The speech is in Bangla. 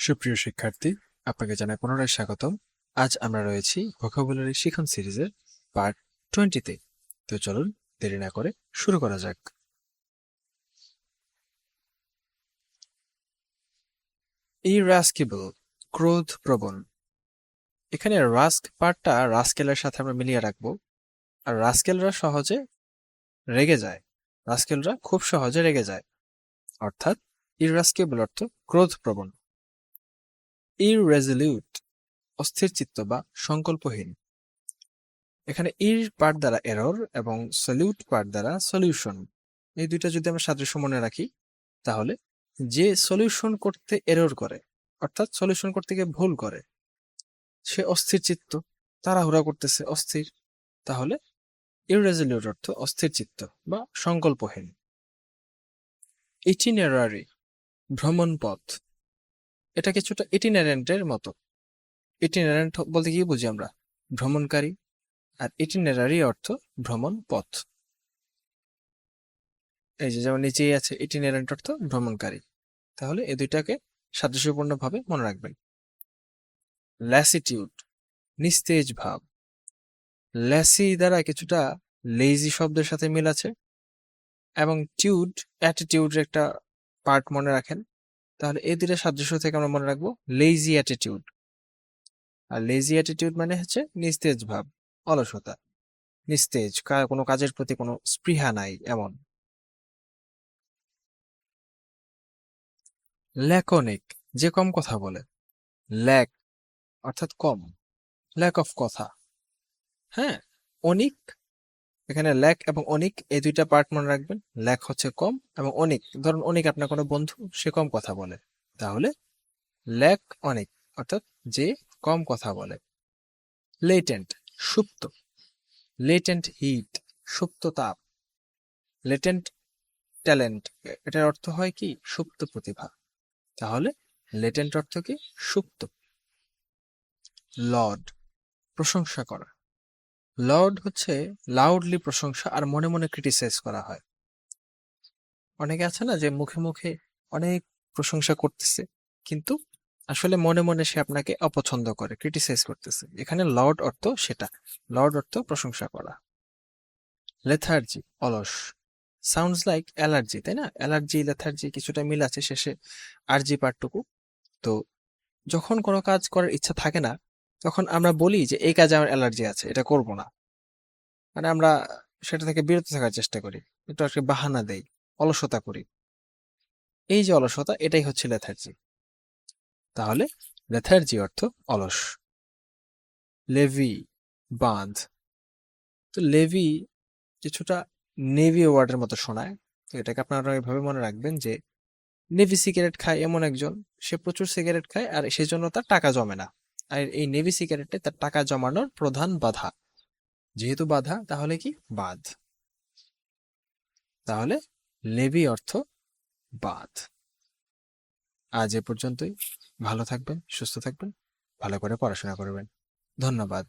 সুপ্রিয় শিক্ষার্থী, আপনাকে জানাই পুনরায় স্বাগতম। আজ আমরা রয়েছি ভোকাবুলারি শিখন সিরিজের পার্ট 20-তে। তো চলুন দেরি না করে শুরু করা যাক। ইরাস্কিবল, ক্রোধ প্রবণ। এখানে রাস্ক পার্টটা রাস্কেলের সাথে আমরা মিলিয়ে রাখবো। আর রাস্কেলরা সহজে রেগে যায়, রাস্কেলরা খুব সহজে রেগে যায়, অর্থাৎ ইরাস্কিবল অর্থ ক্রোধ প্রবণ। ইররেজলিউট, অস্থির চিত্ত বা সংকল্পহীন। এখানে ইর পার্ট দ্বারা এরর এবং সলিউট পার্ট দ্বারা সলিউশন, এই দুইটা যদি আমরা সাদৃশ্য মনে রাখি তাহলে যে সলিউশন করতে এরর করে, অর্থাৎ সলিউশন করতে গিয়ে ভুল করে, সে অস্থির চিত্ত, তাড়াহুড়া করতেছে, অস্থির, তাহলে ইররেজলিউট অর্থ অস্থির চিত্ত বা সংকল্পহীন। ইটিনারারি, ভ্রমণ পথ। এটা কিছুটা ইটিনারেন্টের মতো। ইটিনারেন্ট বলতে কি বুঝি আমরা? ভ্রমণকারী। আর ইটিনারারি অর্থ ভ্রমণ পথ। এই যে যেমন নিচেই আছে ইটিনারেন্ট অর্থ ভ্রমণকারী, তাহলে এই দুইটাকে সাদৃশ্যপূর্ণ ভাবে মনে রাখবেন। ল্যাসিটিউড, নিস্তেজ ভাব। ল্যাসি দ্বারা কিছুটা লেজি শব্দের সাথে মিল আছে, এবং টিউড অ্যাটিটিউডের একটা পার্ট মনে রাখেন, তাহলে এই দুইটা সাদৃশ্য থেকে আমরা মনে রাখবো লেজি অ্যাটিটিউড। আর লেজি অ্যাটিটিউড মানে হচ্ছে নিস্তেজ ভাব, অলসতা, নিস্তেজ, কোনো কাজের প্রতি কোনো স্পৃহা নাই এমন। ল্যাকনিক, যে কম কথা বলে। ল্যাক অর্থাৎ কম, ল্যাক অফ কথা। হ্যাঁ, অনিক, এখানে ল্যাক এবং অনিক এই দুইটা পার্ট মনে রাখবেন। ল্যাক হচ্ছে কম এবং অনিক, ধরুন অনিক আপনার কোনো বন্ধু, সে কম কথা বলে, তাহলে ল্যাক অনিক অর্থাৎ যে কম কথা বলে। লেটেন্ট, সুপ্ত। লেটেন্ট হিট, সুপ্ত তাপ। লেটেন্ট ট্যালেন্ট, এটার অর্থ হয় কি? সুপ্ত প্রতিভা, তাহলে লেটেন্ট অর্থ কি? সুপ্ত। লর্ড, প্রশংসা করা। লর্ড হচ্ছে লাউডলি প্রশংসা আর মনে মনে ক্রিটিসাইজ করা হয়। অনেকে আছে না যে মুখে মুখে অনেক প্রশংসা করতেছে, কিন্তু আসলে মনে মনে সে আপনাকে অপছন্দ করে, ক্রিটিসাইজ করতেছে। এখানে লর্ড অর্থ সেটা, লর্ড অর্থ প্রশংসা করা। লেথার্জি, অলস। সাউন্ডস লাইক অ্যালার্জি, তাই না? অ্যালার্জি লেথার্জি কিছুটা মিল আছে শেষে, আরজি পার্টটুকু। তো যখন কোনো কাজ করার ইচ্ছা থাকে না, তখন আমরা বলি যে এই কাজে আমার অ্যালার্জি আছে, এটা করব না। মানে আমরা সেটা থেকে বিরত থাকার চেষ্টা করি, একটু আর কি বাহানা দেই, অলসতা করি। এই যে অলসতা, এটাই হচ্ছে লেথার্জি। তাহলে লেথার্জি অর্থ অলস। লেভি, বাঁধ। তো লেভি কিছুটা নেভি ওয়ার্ডের মতো শোনায়, তো এটাকে আপনারা এভাবে মনে রাখবেন যে নেভি সিগারেট খায় এমন একজন, সে প্রচুর সিগারেট খায় আর সেজন্য তার টাকা জমে না। আর এই নেভি সিগারেটে তার টাকা জমানোর প্রধান বাধা, যেহেতু বাধা তাহলে কি? বাঁধ। তাহলে লেভি অর্থ বাঁধ। আজ এ পর্যন্তই। ভালো থাকবেন, সুস্থ থাকবেন, ভালো করে পড়াশোনা করবেন। ধন্যবাদ।